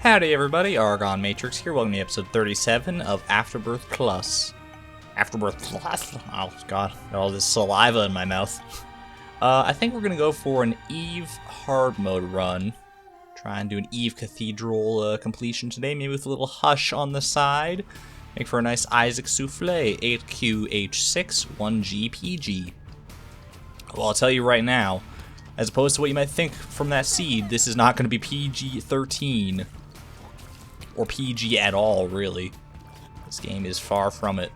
Howdy everybody, ArgonMatrix here. Welcome to episode 37 of Afterbirth Plus. Afterbirth Plus? Oh god, got all this saliva in my mouth. I think we're gonna go for an Eve hard mode run. Try and do an Eve Cathedral completion today, maybe with a little hush on the side. Make for a nice Isaac Souffle, 8QH6, 1GPG. Well, I'll tell you right now, as opposed to what you might think from that seed, this is not going to be PG-13. Or PG at all, really. This game is far from it.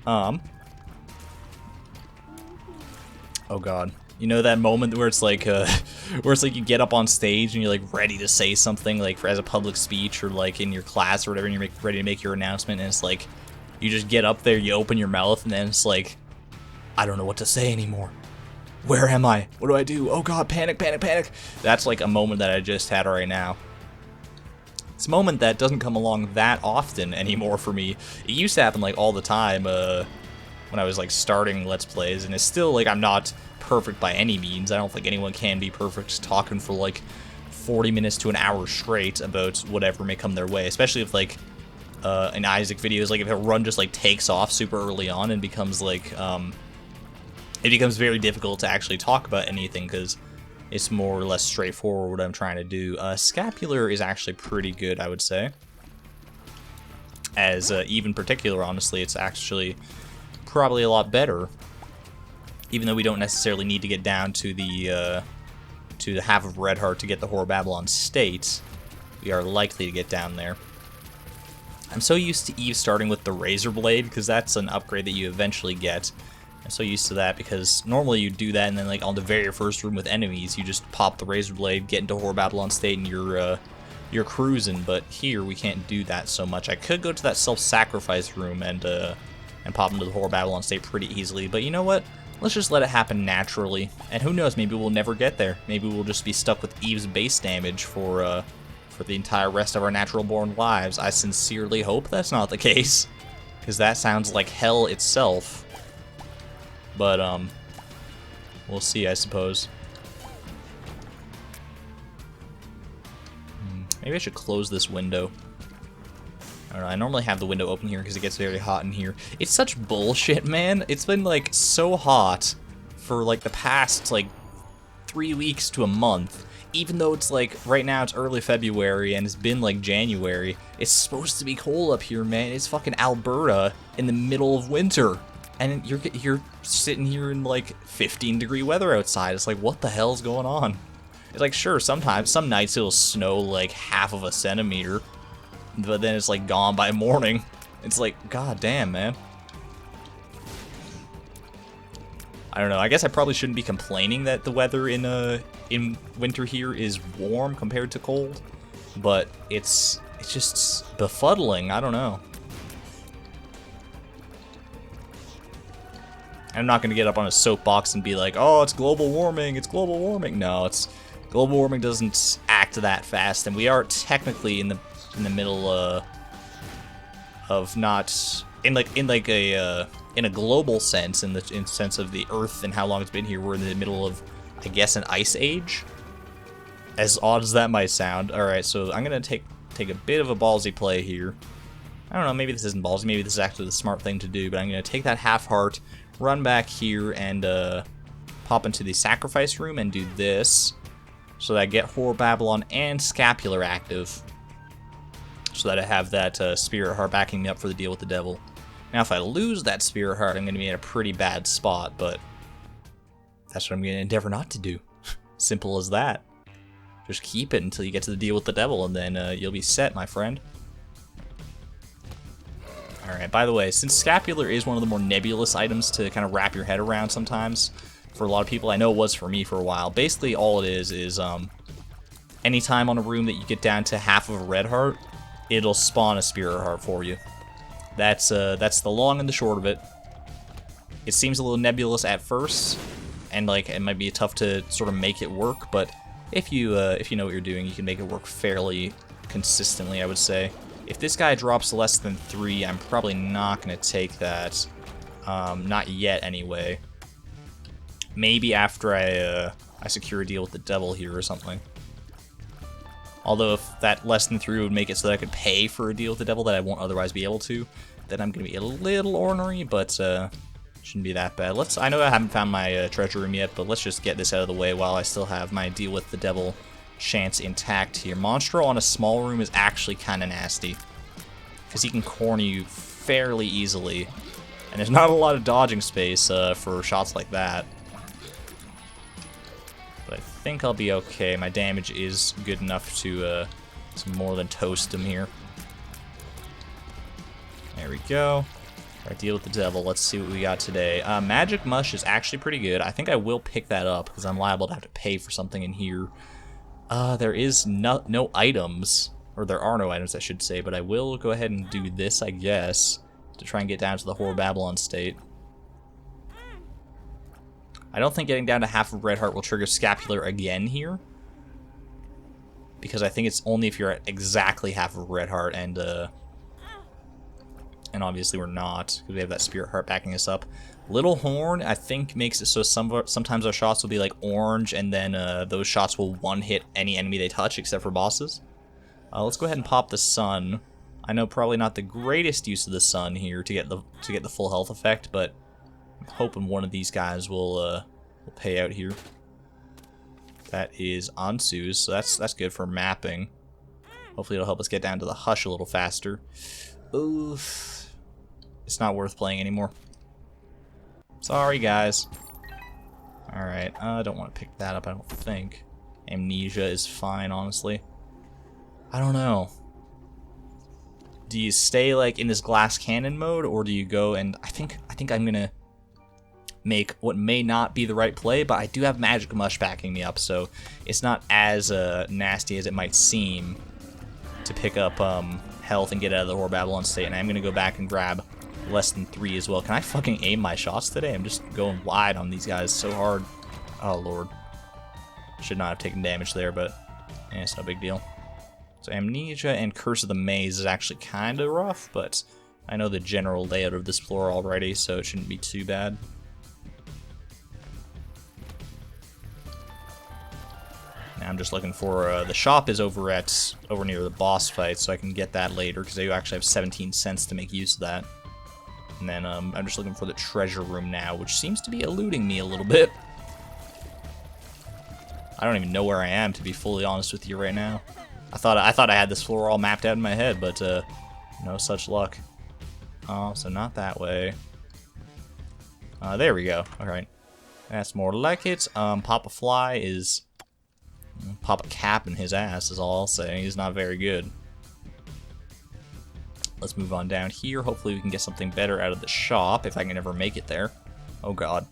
Oh god. You know that moment where it's like, you get up on stage and you're like ready to say something, like as a public speech or like in your class or whatever, and you're ready to make your announcement, and it's like, you just get up there, you open your mouth, and then it's like, I don't know what to say anymore. Where am I? What do I do? Oh god, panic, panic, panic. That's like a moment that I just had right now. It's a moment that doesn't come along that often anymore for me. It used to happen like all the time when I was like starting Let's Plays, and it's still like I'm not perfect by any means. I don't think anyone can be perfect just talking for like 40 minutes to an hour straight about whatever may come their way, especially if like in Isaac videos, like if a run just like takes off super early on and becomes like it becomes very difficult to actually talk about anything because it's more or less straightforward what I'm trying to do. Scapular is actually pretty good, I would say. As Eve in particular, honestly, it's actually probably a lot better. Even though we don't necessarily need to get down to the half of Red Heart to get the Whore Babylon state, we are likely to get down there. I'm so used to Eve starting with the Razor Blade because that's an upgrade that you eventually get. I'm so used to that because normally you do that and then like on the very first room with enemies you just pop the Razor Blade, get into Whore Babylon state, and you're cruising. But here we can't do that so much. I could go to that self-sacrifice room and pop into the Whore Babylon state pretty easily, but you know what? Let's just let it happen naturally. And who knows, maybe we'll never get there. Maybe we'll just be stuck with Eve's base damage for the entire rest of our natural born lives. I sincerely hope that's not the case, because that sounds like hell itself. But, we'll see, I suppose. Maybe I should close this window. I don't know, I normally have the window open here because it gets very hot in here. It's such bullshit, man. It's been, like, so hot for, like, the past, like, 3 weeks to a month. Even though it's, like, right now it's early February and it's been, like, January. It's supposed to be cold up here, man. It's fucking Alberta in the middle of winter. And you're sitting here in like 15-degree weather outside. It's like, what the hell's going on? It's like, sure, sometimes, some nights it'll snow like half of a centimeter, but then it's like gone by morning. It's like, god damn, man. I don't know. I guess I probably shouldn't be complaining that the weather in winter here is warm compared to cold, but it's just befuddling. I don't know. I'm not going to get up on a soapbox and be like, oh, it's global warming, it's global warming. No, global warming doesn't act that fast, and we are technically in the middle of not in a global sense, in sense of the Earth and how long it's been here. We're in the middle of, I guess, an ice age. As odd as that might sound. All right, so I'm going to take a bit of a ballsy play here. I don't know, maybe this isn't ballsy, maybe this is actually the smart thing to do, but I'm going to take that half heart, run back here, and pop into the sacrifice room and do this, so that I get Whore Babylon and Scapular active, so that I have that Spirit Heart backing me up for the deal with the devil. Now if I lose that Spirit Heart, I'm going to be in a pretty bad spot, but that's what I'm going to endeavor not to do. Simple as that. Just keep it until you get to the deal with the devil, and then you'll be set, my friend. Alright, by the way, since Scapular is one of the more nebulous items to kind of wrap your head around sometimes, for a lot of people, I know it was for me for a while, basically all it is anytime on a room that you get down to half of a red heart, it'll spawn a Spirit Heart for you. That's the long and the short of it. It seems a little nebulous at first, and like it might be tough to sort of make it work, but if you know what you're doing, you can make it work fairly consistently, I would say. If this guy drops less than 3, I'm probably not going to take that. Not yet, anyway. Maybe after I secure a deal with the devil here or something. Although if that less than 3 would make it so that I could pay for a deal with the devil that I won't otherwise be able to, then I'm going to be a little ornery, but shouldn't be that bad. I know I haven't found my treasure room yet, but let's just get this out of the way while I still have my deal with the devil chance intact here. Monstro on a small room is actually kind of nasty, because he can corner you fairly easily, and there's not a lot of dodging space for shots like that. But I think I'll be okay. My damage is good enough to more than toast him here. There we go. Alright, deal with the devil. Let's see what we got today. Magic Mush is actually pretty good. I think I will pick that up because I'm liable to have to pay for something in here. There is no items, or there are no items, I should say, but I will go ahead and do this, I guess, to try and get down to the Whore Babylon state. I don't think getting down to half of Red Heart will trigger Scapular again here, because I think it's only if you're at exactly half of Red Heart, and obviously we're not, because we have that Spirit Heart backing us up. Little Horn, I think, makes it so sometimes our shots will be like orange, and then those shots will one-hit any enemy they touch, except for bosses. Let's go ahead and pop the Sun. I know probably not the greatest use of the Sun here to get the full health effect, but I'm hoping one of these guys will pay out here. That is Ansu's, so that's good for mapping. Hopefully it'll help us get down to the Hush a little faster. Oof. It's not worth playing anymore. Sorry, guys. Alright, I don't want to pick that up, I don't think. Amnesia is fine, honestly. I don't know. Do you stay, like, in this glass cannon mode, or do you go and... I think I'm gonna make what may not be the right play, but I do have Magic Mush backing me up, so it's not as nasty as it might seem to pick up health and get out of the Whore Babylon state, and I'm gonna go back and grab less than 3 as well. Can I fucking aim my shots today? I'm just going wide on these guys so hard. Oh, Lord. Should not have taken damage there, but it's no big deal. So Amnesia and Curse of the Maze is actually kind of rough, but I know the general layout of this floor already, so it shouldn't be too bad. Now I'm just looking for, the shop is over near the boss fight, so I can get that later, because I actually have 17 cents to make use of that. And then I'm just looking for the treasure room now, which seems to be eluding me a little bit. I don't even know where I am, to be fully honest with you right now. I thought I had this floor all mapped out in my head, but no such luck. Oh, so not that way. There we go. Alright. That's more like it. Papa Fly is... Papa Cap in his ass is all I'll say. He's not very good. Let's move on down here. Hopefully we can get something better out of the shop, if I can ever make it there. Oh god.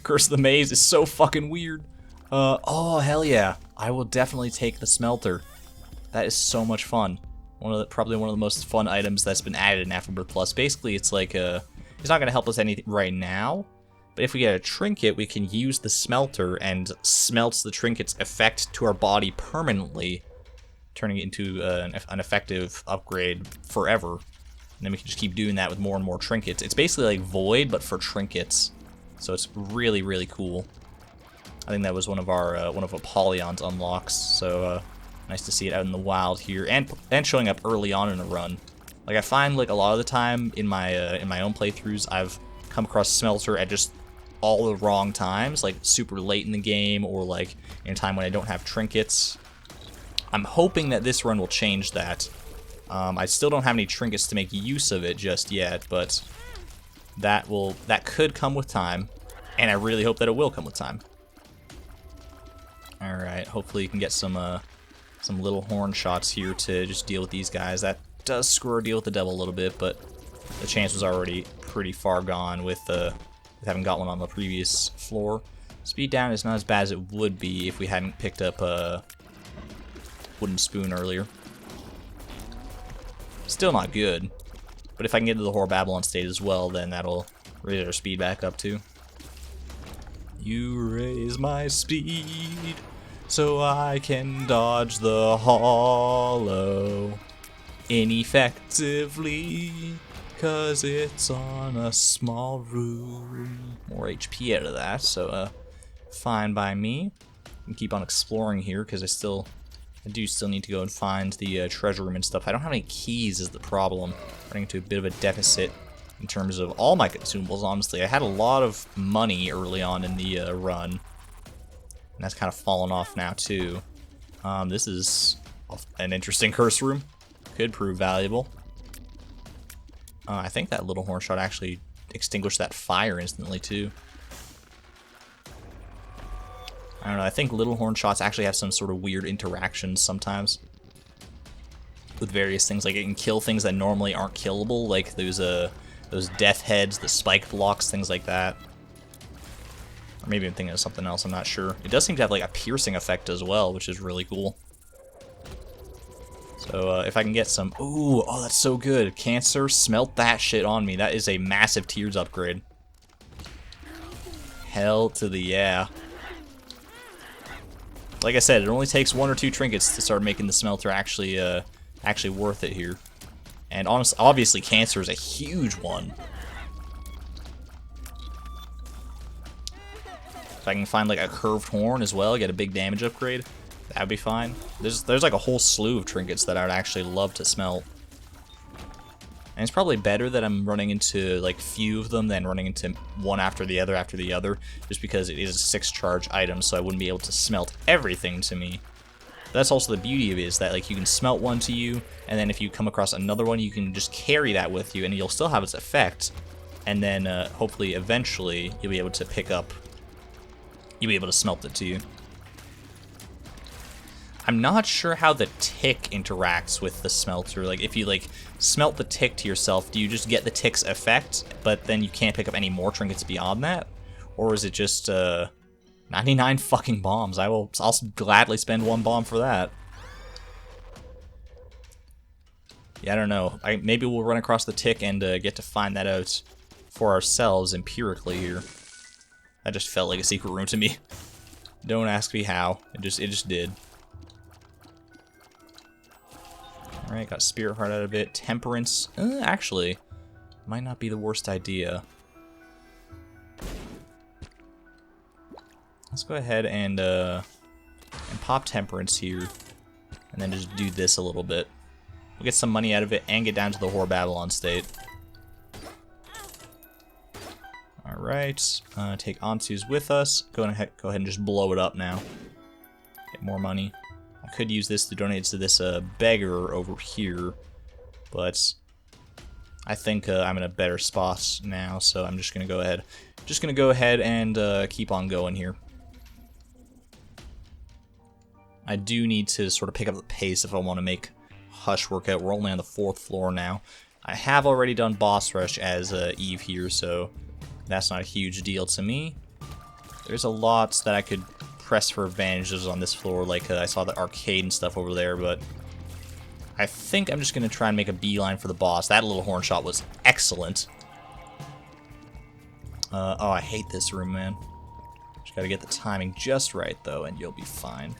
Curse of the Maze is so fucking weird. Oh, hell yeah. I will definitely take the smelter. That is so much fun. Probably one of the most fun items that's been added in Afterbirth Plus. Basically, it's like, it's not going to help us anything right now, but if we get a trinket, we can use the smelter and smelt the trinket's effect to our body permanently, turning it into an effective upgrade forever. And then we can just keep doing that with more and more trinkets. It's basically like Void, but for trinkets. So it's really, really cool. I think that was one of Apollyon's unlocks. So nice to see it out in the wild here, and showing up early on in a run. Like I find like a lot of the time in my own playthroughs, I've come across Smelter at just all the wrong times, like super late in the game, or like in a time when I don't have trinkets. I'm hoping that this run will change that. I still don't have any trinkets to make use of it just yet, but that could come with time, and I really hope that it will come with time. Alright, hopefully you can get some little horn shots here to just deal with these guys. That does screw our deal with the devil a little bit, but the chance was already pretty far gone with having got one on the previous floor. Speed down is not as bad as it would be if we hadn't picked up a wooden spoon earlier. Still not good, but if I can get to the Whore Babylon state as well, then that'll raise our speed back up too. You raise my speed so I can dodge the hollow ineffectively, 'cause it's on a small room. More HP out of that, so fine by me. I can keep on exploring here, because I still I do still need to go and find the treasure room and stuff. I don't have any keys is the problem. Running into a bit of a deficit in terms of all my consumables, honestly. I had a lot of money early on in the run. And that's kind of fallen off now, too. This is an interesting curse room. Could prove valuable. I think that little horn shot actually extinguished that fire instantly, too. I don't know, I think little horn shots actually have some sort of weird interactions sometimes with various things. Like, it can kill things that normally aren't killable, like those death heads, the spike blocks, things like that. Or maybe I'm thinking of something else, I'm not sure. It does seem to have like a piercing effect as well, which is really cool. So if I can get some... Ooh, oh, that's so good. Cancer, smelt that shit on me. That is a massive tears upgrade. Hell to the yeah. Like I said, it only takes 1 or 2 trinkets to start making the smelter actually worth it here. And obviously, cancer is a huge one. If I can find like a curved horn as well, get a big damage upgrade, that'd be fine. There's like a whole slew of trinkets that I'd actually love to smelt. And it's probably better that I'm running into like few of them than running into one after the other, just because it is a 6 charge item, so I wouldn't be able to smelt everything to me. That's also the beauty of it, is that like you can smelt one to you, and then if you come across another one, you can just carry that with you, and you'll still have its effect. And then hopefully, eventually, you'll be able to pick up. You'll be able to smelt it to you. I'm not sure how the tick interacts with the smelter. Like, if you, like, smelt the tick to yourself, do you just get the tick's effect, but then you can't pick up any more trinkets beyond that? Or is it just, 99 fucking bombs? I'll gladly spend 1 bomb for that. Yeah, I don't know. Maybe we'll run across the tick and get to find that out for ourselves empirically here. That just felt like a secret room to me. Don't ask me how. It just did. Alright, got Spirit Heart out of it. Temperance. Actually, might not be the worst idea. Let's go ahead and pop Temperance here. And then just do this a little bit. We'll get some money out of it and get down to the Whore Babylon state. Alright. Take Antu's with us. Go ahead and just blow it up now. Get more money. I could use this to donate to this beggar over here, but I think I'm in a better spot now, so I'm just gonna go ahead and keep on going here. I do need to sort of pick up the pace if I want to make Hush work out. We're only on the 4th floor now. I have already done boss rush as Eve here, so that's not a huge deal to me. There's a lot that I could press for advantages on this floor, like I saw the arcade and stuff over there, but I think I'm just going to try and make a beeline for the boss. That little horn shot was excellent. Oh, I hate this room, man. Just got to get the timing just right, though, and you'll be fine.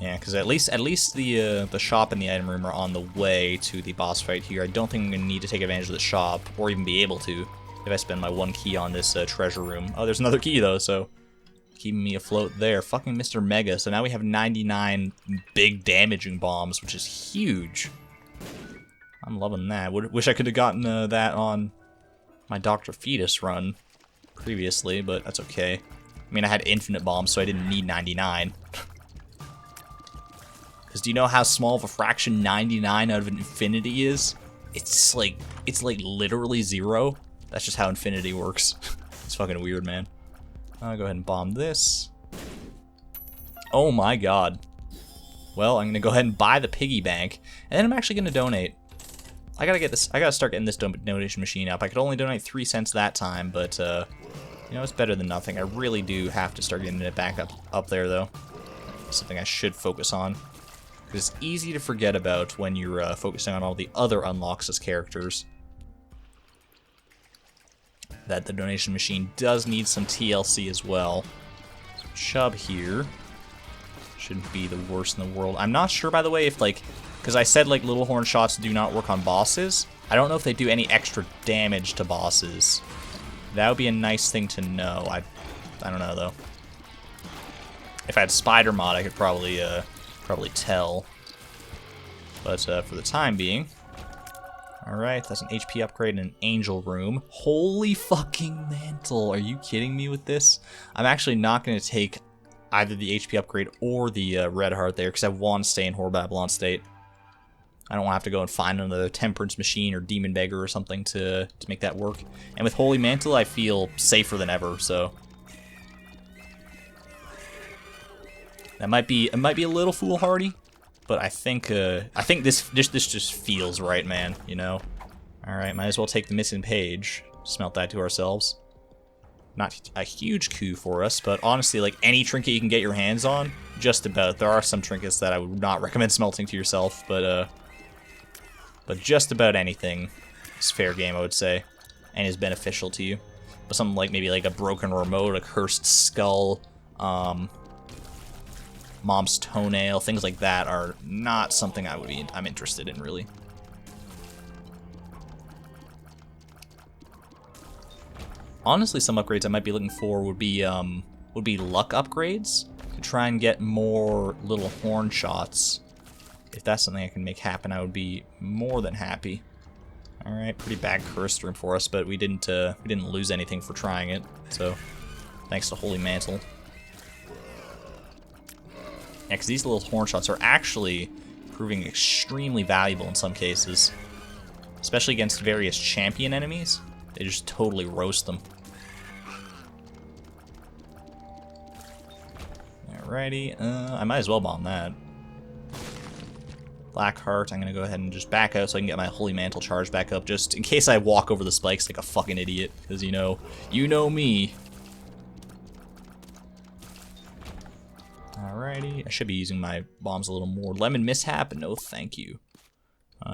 Yeah, because at least the shop and the item room are on the way to the boss fight here. I don't think I'm going to need to take advantage of the shop, or even be able to, if I spend my 1 key on this treasure room. Oh, there's another key, though, so keeping me afloat there. Fucking Mr. Mega. So now we have 99 big damaging bombs, which is huge. I'm loving that. Wish I could have gotten that on my Dr. Fetus run previously, but that's okay. I mean, I had infinite bombs, so I didn't need 99. Because do you know how small of a fraction 99 out of infinity is? It's like literally 0. That's just how infinity works. It's fucking weird, man. I'll go ahead and bomb this. Oh my god. Well, I'm gonna go ahead and buy the piggy bank, and then I'm actually gonna donate. I gotta start getting this donation machine up. I could only donate 3 cents that time, but you know, it's better than nothing. I really do have to start getting it back up there, though. Something I should focus on. Because it's easy to forget about when you're focusing on all the other unlocks as characters. That the donation machine does need some TLC as well. Chub here. Shouldn't be the worst in the world. I'm not sure, by the way, if like... Because I said like little horn shots do not work on bosses. I don't know if they do any extra damage to bosses. That would be a nice thing to know. I don't know, though. If I had Spider Mod, I could probably tell. But for the time being, all right, that's an HP upgrade in an Angel Room. Holy fucking mantle! Are you kidding me with this? I'm actually not going to take either the HP upgrade or the Red Heart there because I want to stay in Whore Babylon state. I don't want to have to go and find another Temperance Machine or Demon Beggar or something to make that work. And with Holy Mantle, I feel safer than ever. So that might be a little foolhardy. But I think this just feels right, man, you know? Alright, might as well take the missing page. Smelt that to ourselves. Not a huge coup for us, but honestly, like, any trinket you can get your hands on, just about. There are some trinkets that I would not recommend smelting to yourself, but just about anything is fair game, I would say, and is beneficial to you. But something like, maybe like a broken remote, a cursed skull, Mom's toenail, things like that are not something I'm interested in, really. Honestly, some upgrades I might be looking for would be luck upgrades to try and get more little horn shots. If that's something I can make happen, I would be more than happy. All right, pretty bad cursed room for us, but we didn't lose anything for trying it. So, thanks to Holy Mantle. Yeah, because these little horn shots are actually proving extremely valuable in some cases. Especially against various champion enemies. They just totally roast them. Alrighty, I might as well bomb that. Black Heart, I'm going to go ahead and just back out so I can get my Holy Mantle charge back up, just in case I walk over the spikes like a fucking idiot. Because, you know me. Alrighty, I should be using my bombs a little more. Lemon Mishap, no thank you.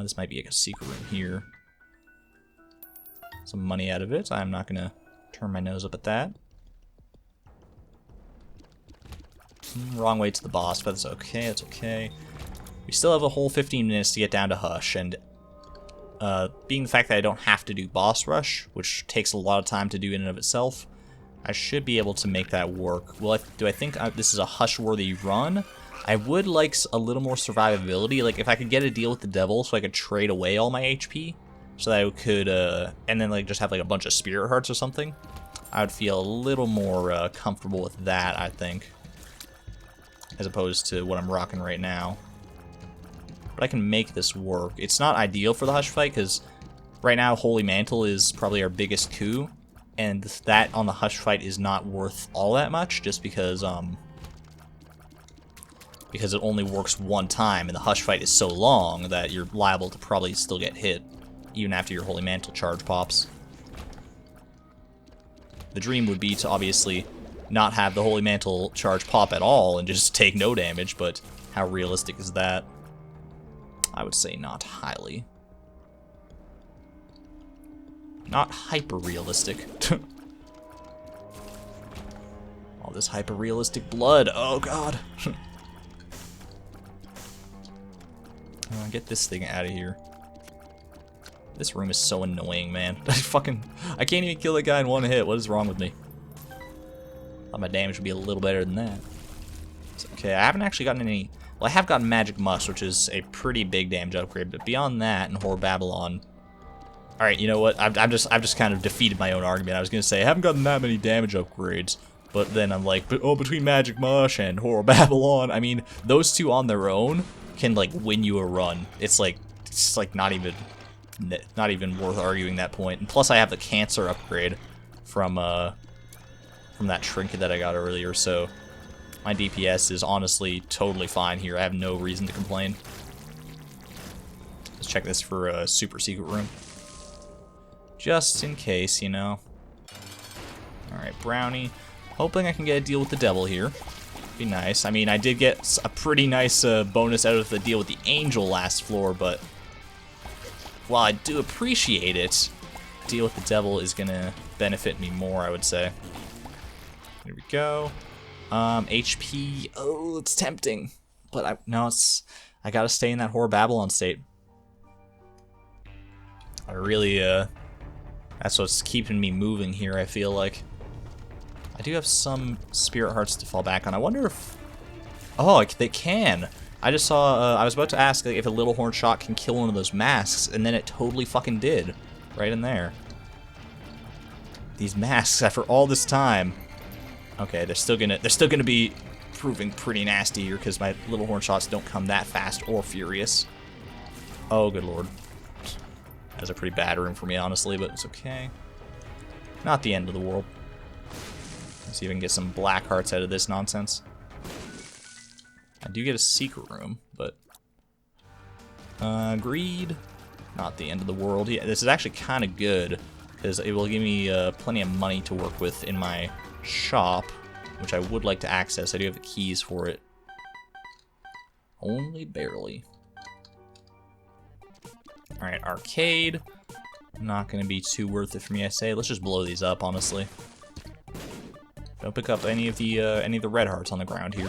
This might be like a secret room here. Some money out of it. I'm not going to turn my nose up at that. Wrong way to the boss, but it's okay, it's okay. We still have a whole 15 minutes to get down to Hush, and being the fact that I don't have to do boss rush, which takes a lot of time to do in and of itself, I should be able to make that work. Well, do I think this is a Hush-worthy run? I would like a little more survivability. Like, if I could get a deal with the devil so I could trade away all my HP, so that I could, and then like just have like a bunch of Spirit Hearts or something, I would feel a little more comfortable with that, I think, as opposed to what I'm rocking right now. But I can make this work. It's not ideal for the Hush fight, because right now Holy Mantle is probably our biggest coup, and that on the Hush fight is not worth all that much, just because it only works one time, and the Hush fight is so long that you're liable to probably still get hit, even after your Holy Mantle charge pops. The dream would be to obviously not have the Holy Mantle charge pop at all and just take no damage, but how realistic is that? I would say not highly. Not hyper-realistic. All this hyper-realistic blood. Oh, God. Get this thing out of here. This room is so annoying, man. I can't even kill a guy in one hit. What is wrong with me? Thought my damage would be a little better than that. It's okay, I haven't actually gotten any... Well, I have gotten Magic Musk, which is a pretty big damage upgrade, but beyond that, in Whore Babylon... Alright, you know what? I've just kind of defeated my own argument. I was going to say, I haven't gotten that many damage upgrades, but then I'm like, between Magic Mush and Whore Babylon, I mean, those two on their own can, like, win you a run. It's like not even worth arguing that point. And plus, I have the Cancer upgrade from that trinket that I got earlier, so my DPS is honestly totally fine here. I have no reason to complain. Let's check this for a super secret room. Just in case, you know. Alright, Brownie. Hoping I can get a deal with the devil here. Be nice. I mean, I did get a pretty nice bonus out of the deal with the angel last floor, but while I do appreciate it, deal with the devil is gonna benefit me more, I would say. Here we go. HP. Oh, it's tempting, but I gotta stay in that Whore Babylon state. I really, that's what's keeping me moving here, I feel like. I do have some Spirit Hearts to fall back on. I wonder if Oh, they can. I just saw, I was about to ask like, if a little horn shot can kill one of those masks, and then it totally fucking did. Right in there. These masks, after all this time. Okay, they're still gonna be proving pretty nasty here, because my little horn shots don't come that fast or furious. Oh, good lord. That was a pretty bad room for me, honestly, but it's okay. Not the end of the world. Let's see if I can get some black hearts out of this nonsense. I do get a secret room, but... greed. Not the end of the world. Yeah, this is actually kind of good, because it will give me plenty of money to work with in my shop, which I would like to access. I do have the keys for it. Only barely. Alright, arcade. Not going to be too worth it for me, I say. Let's just blow these up, honestly. Don't pick up any of the red hearts on the ground here.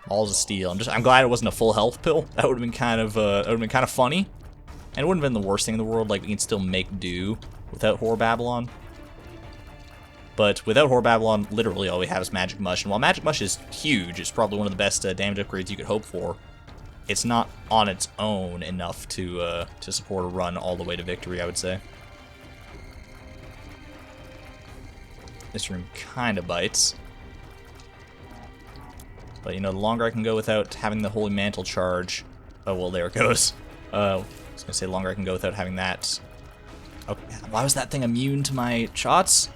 Balls of steel. I'm glad it wasn't a full health pill. That would have been kind of funny. And it wouldn't have been the worst thing in the world. Like, we can still make do without Horror Babylon. But without Horror Babylon, literally all we have is Magic Mush. And while Magic Mush is huge, it's probably one of the best damage upgrades you could hope for. It's not on its own enough to support a run all the way to victory, I would say. This room kind of bites. But, you know, the longer I can go without having the Holy Mantle charge... Oh, well, there it goes. I was going to say, the longer I can go without having that... Oh, why was that thing immune to my shots?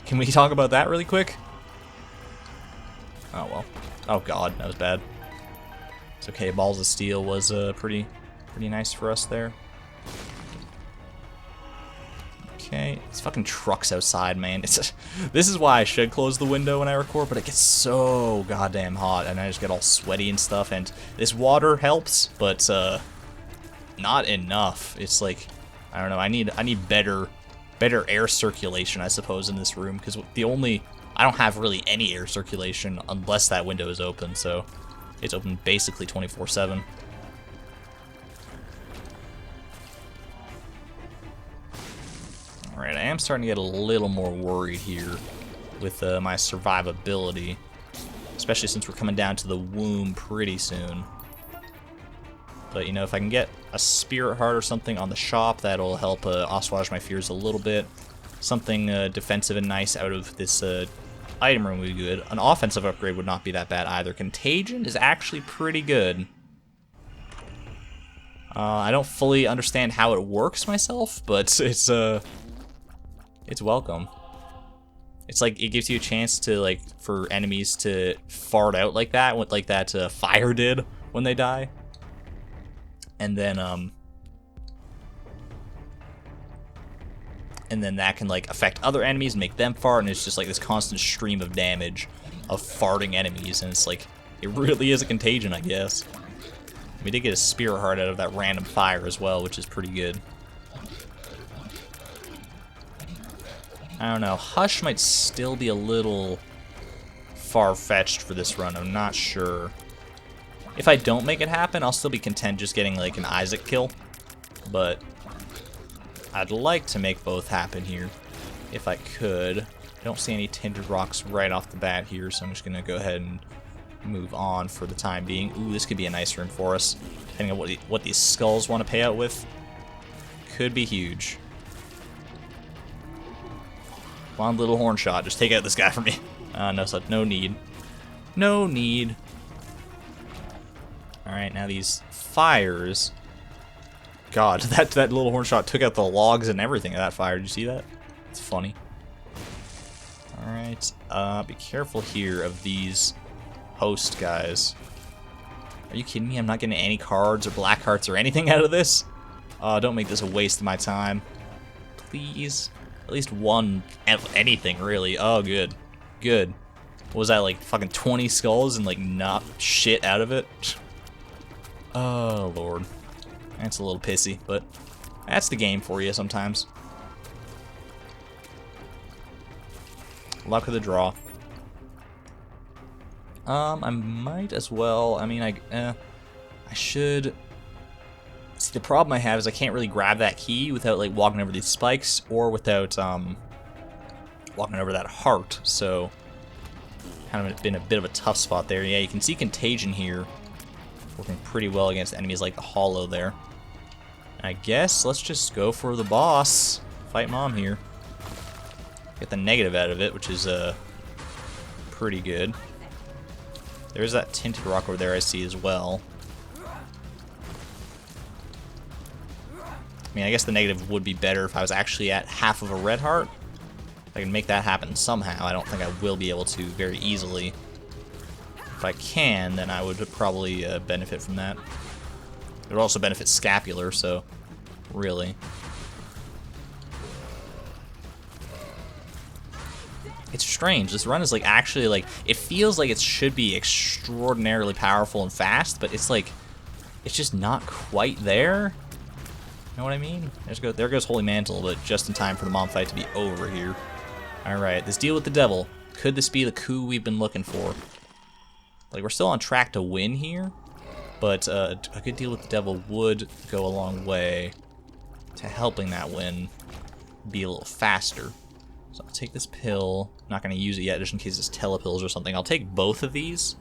Can we talk about that really quick? Oh, well. Oh, God, that was bad. It's okay, Balls of Steel was pretty nice for us there. Okay, these fucking trucks outside, man. This is why I should close the window when I record, but it gets so goddamn hot, and I just get all sweaty and stuff, and this water helps, but not enough. It's like, I don't know, I need better air circulation, I suppose, in this room, because I don't have really any air circulation unless that window is open, so it's open basically 24/7. Alright, I am starting to get a little more worried here with my survivability, especially since we're coming down to the womb pretty soon. But, you know, if I can get a Spirit Heart or something on the shop, that'll help assuage my fears a little bit. Something defensive and nice out of this item room would be good. An offensive upgrade would not be that bad either. Contagion is actually pretty good. I don't fully understand how it works myself, but it's welcome. It's like it gives you a chance to, like, for enemies to fart out like that, what like that fire did when they die. And then that can, like, affect other enemies and make them fart, and it's just like this constant stream of damage of farting enemies, and it's like, it really is a contagion, I guess. We did get a Spirit Heart out of that random fire as well, which is pretty good. I don't know, Hush might still be a little far-fetched for this run, I'm not sure. If I don't make it happen, I'll still be content just getting, like, an Isaac kill. But I'd like to make both happen here, if I could. I don't see any Tinted Rocks right off the bat here, so I'm just going to go ahead and move on for the time being. Ooh, this could be a nice room for us, depending on what these skulls want to pay out with. Could be huge. Come on, little horn shot, just take out this guy for me. No need. No need. Alright, now these fires. God, that little horn shot took out the logs and everything of that fire. Did you see that? It's funny. Alright, be careful here of these host guys. Are you kidding me? I'm not getting any cards or black hearts or anything out of this? Don't make this a waste of my time. Please. At least one, anything, really. Oh, good. Good. What was that, like, fucking 20 skulls and, like, not shit out of it? Oh, Lord. That's a little pissy, but that's the game for you sometimes. Luck of the draw. I might as well, I mean, I should... See, the problem I have is I can't really grab that key without, like, walking over these spikes or without, walking over that heart, so kind of been a bit of a tough spot there. Yeah, you can see Contagion here working pretty well against enemies like the Hollow there. I guess let's just go for the boss. Fight Mom here. Get the negative out of it, which is pretty good. There's that tinted rock over there I see as well. I mean, I guess the negative would be better if I was actually at half of a red heart. If I can make that happen somehow. I don't think I will be able to very easily. If I can, then I would probably benefit from that. It would also benefit Scapular, so really. It's strange. This run is like actually like, it feels like it should be extraordinarily powerful and fast, but it's like, it's just not quite there. You know what I mean? There goes Holy Mantle, but just in time for the mom fight to be over here. Alright, this deal with the devil. Could this be the coup we've been looking for? Like, we're still on track to win here, but a good deal with the devil would go a long way to helping that win be a little faster. So I'll take this pill. I'm not going to use it yet just in case it's telepills or something. I'll take both of these.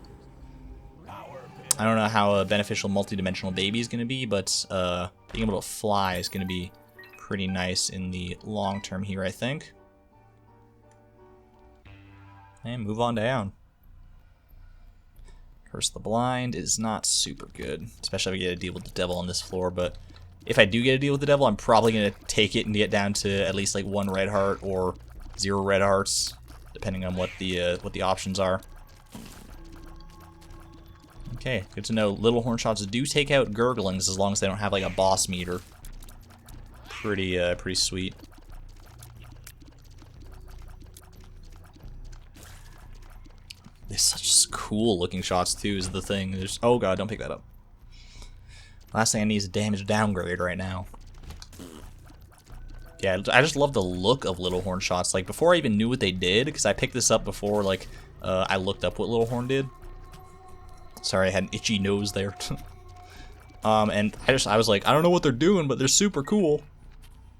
I don't know how a beneficial multi-dimensional baby is going to be, but being able to fly is going to be pretty nice in the long term here, I think. And move on down. Curse the Blind is not super good, especially if I get a deal with the devil on this floor, but if I do get a deal with the devil, I'm probably going to take it and get down to at least like 1 red heart or 0 red hearts, depending on what the options are. Okay, good to know. Little horn shots do take out gurglings as long as they don't have like a boss meter. Pretty sweet. They're such cool looking shots too is the thing. There's, oh god, don't pick that up. Last thing I need is a damage downgrade right now. Yeah, I just love the look of Little Horn shots. Like, before I even knew what they did, because I picked this up before, like, I looked up what Little Horn did. Sorry, I had an itchy nose there. And I was like, I don't know what they're doing, but they're super cool.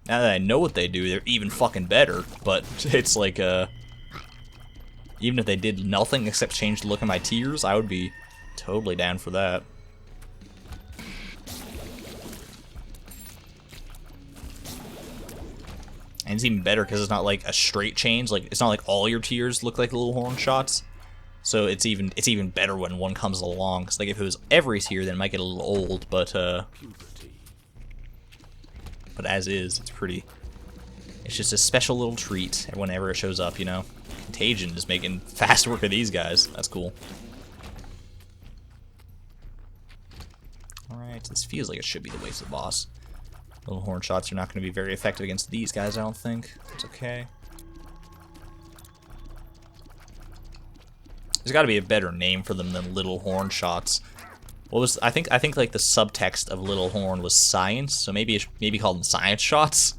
Now that I know what they do, they're even fucking better. But it's like, even if they did nothing except change the look of my tears, I would be totally down for that. And it's even better because it's not like a straight change. Like, it's not like all your tears look like Little Horn shots. So it's even better when one comes along. Cause like if it was every tear, then it might get a little old. But as is, it's pretty. It's just a special little treat whenever it shows up, you know. Contagion is making fast work of these guys. That's cool. All right, this feels like it should be the way to the boss. Little horn shots are not going to be very effective against these guys, I don't think. It's okay. There's got to be a better name for them than Little Horn shots. What was I think like the subtext of Little Horn was science, so maybe it should maybe call them science shots.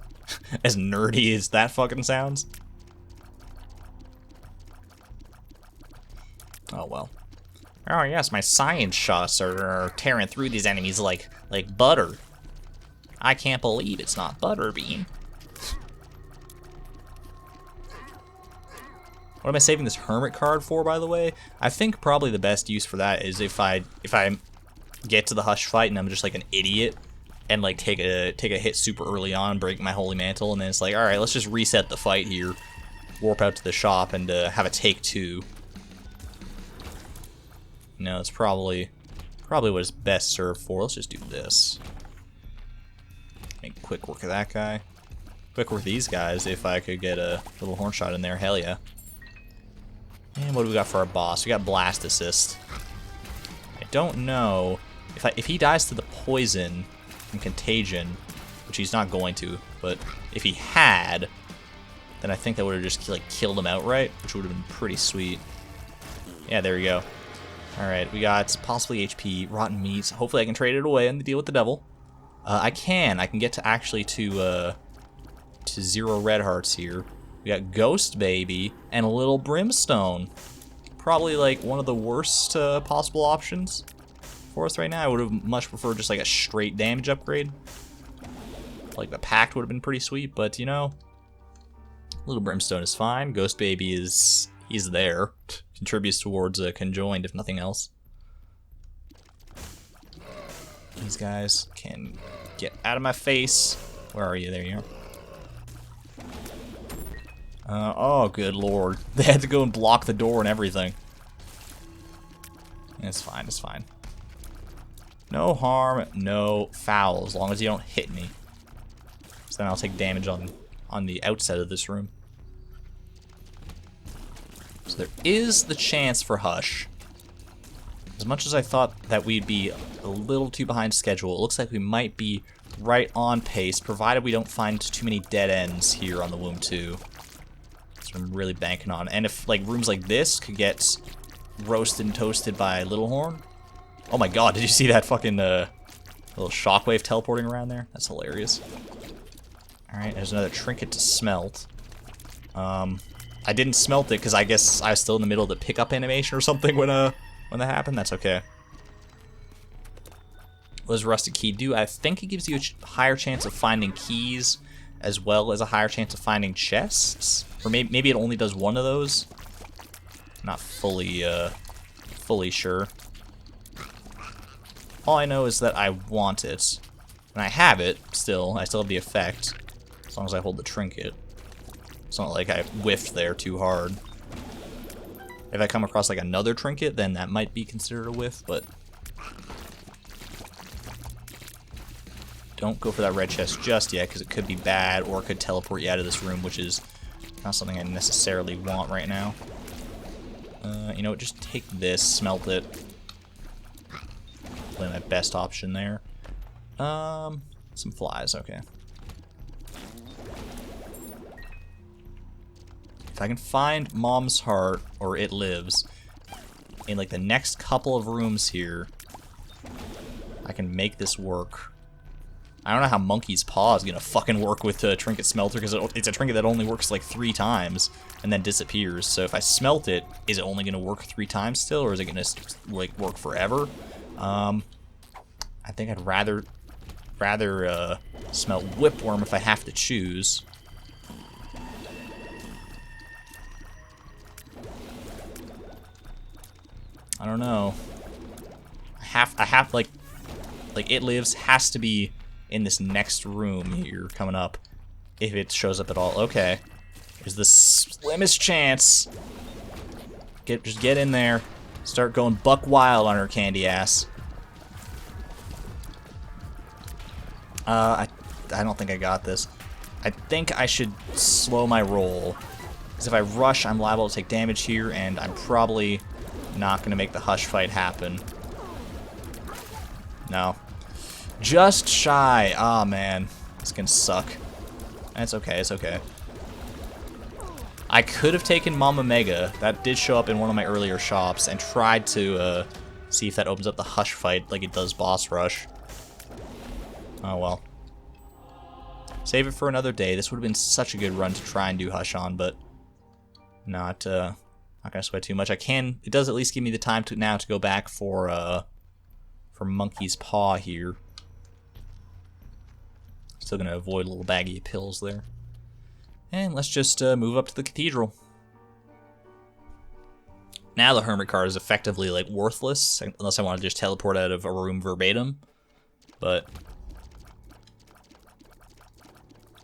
As nerdy as that fucking sounds. Oh well. Oh yes, my science shots are tearing through these enemies like butter. I can't believe it's not Butterbean. What am I saving this Hermit card for, by the way? I think probably the best use for that is if I get to the Hush fight and I'm just like an idiot and like take a hit super early on, break my Holy Mantle, and then it's like, all right, let's just reset the fight here, warp out to the shop, and have a take 2. No, it's probably what it's best served for. Let's just do this. Make quick work of that guy. Quick work of these guys if I could get a Little Horn shot in there. Hell yeah. And what do we got for our boss? We got Blast Assist. I don't know if he dies to the poison from Contagion, which he's not going to, but if he had, then I think that would have just like killed him outright, which would have been pretty sweet. Yeah, there we go. Alright, we got possibly HP, Rotten Meats. Hopefully I can trade it away and deal with the devil. I can get to actually to 0 red hearts here. We got Ghost Baby and a little Brimstone. Probably like one of the worst possible options for us right now. I would have much preferred just like a straight damage upgrade. Like the Pact would have been pretty sweet, but you know, little Brimstone is fine. Ghost Baby he's there. contributes towards conjoined, if nothing else. These guys can get out of my face. Where are you? There you are. Oh, good lord. They had to go and block the door and everything. It's fine, it's fine. No harm, no foul, as long as you don't hit me. So then I'll take damage on the outside of this room. So there is the chance for Hush. As much as I thought that we'd be a little too behind schedule, it looks like we might be right on pace, provided we don't find too many dead ends here on the Womb 2. That's what I'm really banking on. And if like rooms like this could get roasted and toasted by Littlehorn. Oh my god, did you see that fucking little shockwave teleporting around there? That's hilarious. Alright, there's another trinket to smelt. I didn't smelt it because I guess I was still in the middle of the pickup animation or something when that happened. That's okay. What does Rusted Key do? I think it gives you a higher chance of finding keys as well as a higher chance of finding chests. Or maybe it only does one of those. Not fully sure. All I know is that I want it. And I have it still. I still have the effect. As long as I hold the trinket. It's not like I whiffed there too hard. If I come across like another trinket, then that might be considered a whiff, but don't go for that red chest just yet, because it could be bad, or it could teleport you out of this room, which is not something I necessarily want right now. You know what, just take this, smelt it. Play my best option there. Some flies, okay. If I can find Mom's Heart, or It Lives, in like the next couple of rooms here, I can make this work. I don't know how Monkey's Paw is gonna fucking work with Trinket Smelter, because it's a trinket that only works like 3 times and then disappears. So if I smelt it, is it only gonna work 3 times still, or is it gonna like work forever? I think I'd rather smelt Whipworm if I have to choose. I don't know. I have like It Lives has to be in this next room here coming up, if it shows up at all. Okay, there's the slimmest chance. Just get in there, start going buck wild on her candy ass. I don't think I got this. I think I should slow my roll, because if I rush, I'm liable to take damage here, and I'm probably not going to make the Hush fight happen. No. Just shy. Ah, man. It's going to suck. That's okay, it's okay. I could have taken Mama Mega. That did show up in one of my earlier shops, and tried to see if that opens up the Hush fight like it does Boss Rush. Oh, well. Save it for another day. This would have been such a good run to try and do Hush on, but not gonna sweat too much. It does at least give me the time to go back for Monkey's Paw here. Still gonna avoid a little baggie of pills there. And let's just move up to the cathedral. Now the Hermit card is effectively like worthless, unless I want to just teleport out of a room verbatim. But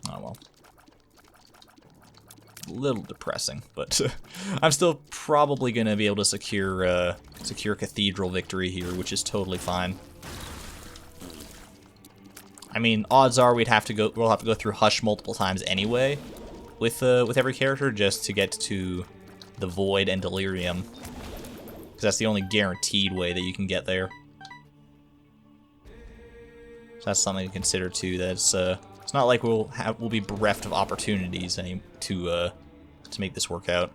oh well. A little depressing, but I'm still probably gonna be able to secure cathedral victory here, which is totally fine. I mean, odds are we'll have to go through Hush multiple times anyway, with every character, just to get to the Void and Delirium, because that's the only guaranteed way that you can get there. So that's something to consider too. That's it's not like we'll be bereft of opportunities to make this work out.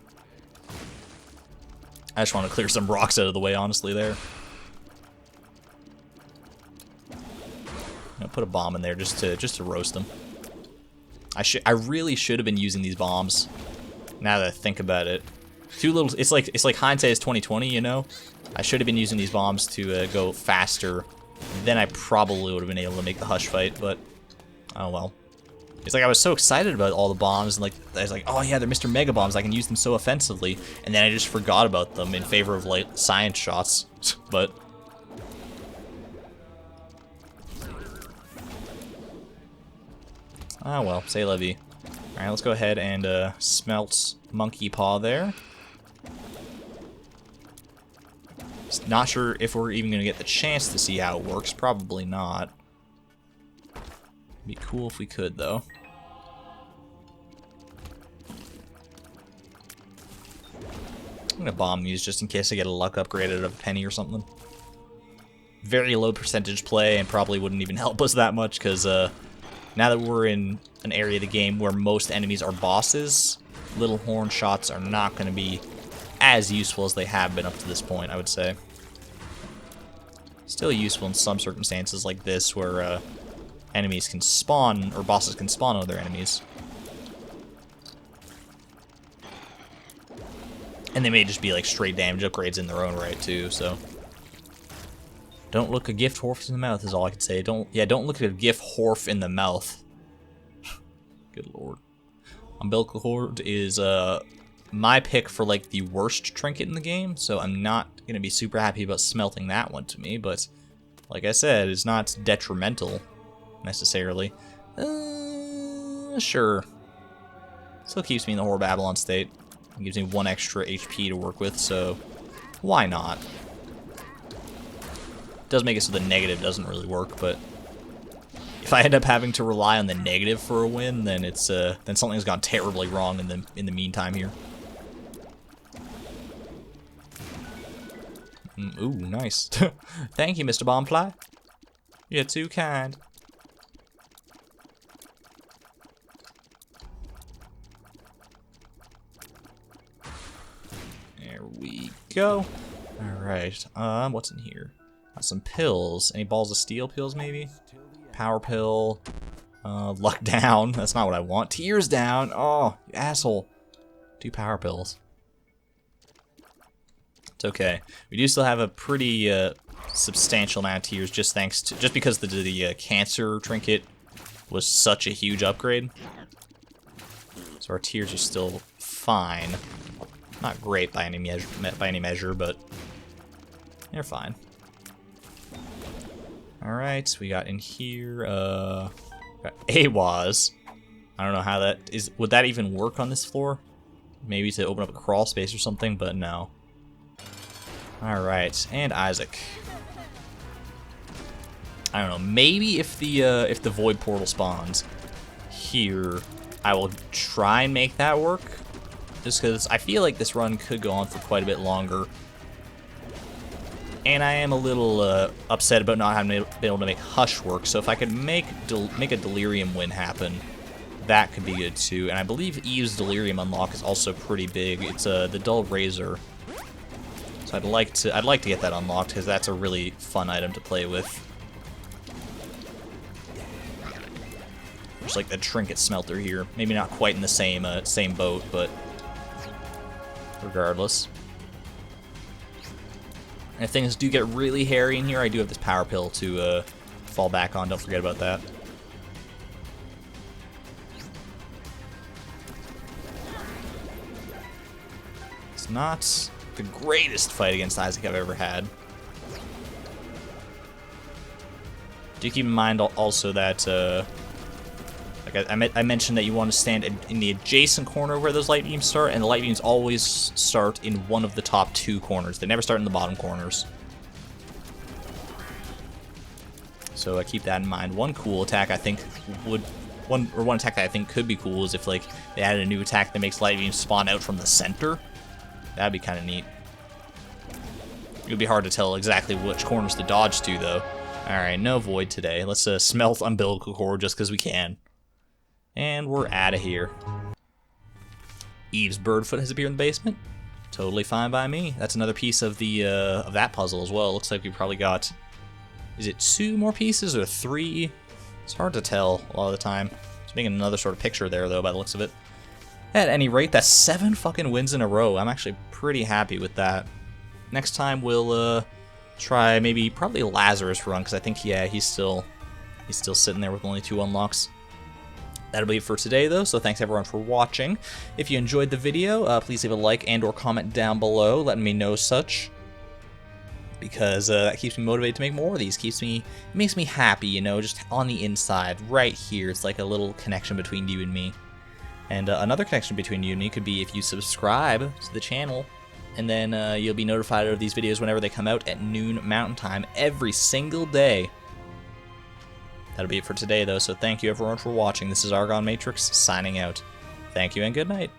I just want to clear some rocks out of the way, honestly. There, put a bomb in there just to roast them. I really should have been using these bombs. Now that I think about it, it's like hindsight is 20/20, you know. I should have been using these bombs to go faster. Then I probably would have been able to make the Hush fight, but oh well. It's like I was so excited about all the bombs, and like I was like, oh yeah, they're Mr. Mega Bombs. I can use them so offensively, and then I just forgot about them in favor of like science shots. But ah well, say la vie. All right, let's go ahead and smelt Monkey Paw there. Not sure if we're even gonna get the chance to see how it works. Probably not. Be cool if we could, though. I'm gonna bomb these just in case I get a luck upgrade out of a penny or something. Very low percentage play and probably wouldn't even help us that much because now that we're in an area of the game where most enemies are bosses, little horn shots are not going to be as useful as they have been up to this point, I would say. Still useful in some circumstances like this where enemies can spawn, or bosses can spawn other enemies. And they may just be like straight damage upgrades in their own right too, so. Don't look a gift horse in the mouth is all I can say. Don't look at a gift horse in the mouth. Good lord. Umbilical cord is my pick for like the worst trinket in the game, so I'm not gonna be super happy about smelting that one to me, but like I said, it's not detrimental necessarily. Sure. Still keeps me in the Whore Babylon state. It gives me 1 extra HP to work with, so why not? It does make it so the negative doesn't really work, but if I end up having to rely on the negative for a win, then it's then something's gone terribly wrong in the meantime here. Ooh, nice. Thank you, Mr. Bombfly. You're too kind. There we go. Alright, what's in here? Got some pills. Any balls of steel pills, maybe? Power pill. Luck down. That's not what I want. Tears down. Oh, you asshole. 2 power pills. It's okay. We do still have a pretty substantial amount of tears just because the cancer trinket was such a huge upgrade. So our tears are still fine. Not great by any measure, but they're fine. Alright, we got in here, got AWAS. I don't know how that is. Would that even work on this floor? Maybe to open up a crawl space or something, but no. Alright, and Isaac. I don't know, maybe if the void portal spawns here, I will try and make that work. Just because I feel like this run could go on for quite a bit longer. And I am a little upset about not having been able to make Hush work, so if I could make a Delirium win happen, that could be good too. And I believe Eve's Delirium unlock is also pretty big. It's the Dull Razor. So I'd like to get that unlocked because that's a really fun item to play with. Just like the Trinket Smelter here. Maybe not quite in the same boat, but regardless. And if things do get really hairy in here, I do have this power pill to fall back on. Don't forget about that. It's not the greatest fight against Isaac I've ever had. Do keep in mind also that, like I mentioned that you want to stand in the adjacent corner where those light beams start, and the light beams always start in one of the top 2 corners. They never start in the bottom corners. So keep that in mind. One cool attack I think one attack that I think could be cool is if like they added a new attack that makes light beams spawn out from the center. That'd be kind of neat. It would be hard to tell exactly which corners to dodge to though. Alright, no void today. Let's smelt umbilical cord just because we can. And we're out of here. Eve's Birdfoot has appeared in the basement. Totally fine by me. That's another piece of the of that puzzle as well. Looks like we probably got, is it 2 more pieces or 3? It's hard to tell a lot of the time. Just making another sort of picture there though by the looks of it. At any rate, that's 7 fucking wins in a row. I'm actually pretty happy with that. Next time we'll try probably Lazarus run because I think he's still sitting there with only 2 unlocks. That'll be it for today, though, so thanks everyone for watching. If you enjoyed the video, please leave a like and or comment down below letting me know such, because that keeps me motivated to make more of these. It makes me happy, you know, just on the inside, right here. It's like a little connection between you and me. And another connection between you and me could be if you subscribe to the channel, and then you'll be notified of these videos whenever they come out at noon Mountain Time every single day. That'll be it for today, though, so thank you everyone for watching. This is ArgonMatrix signing out. Thank you and good night.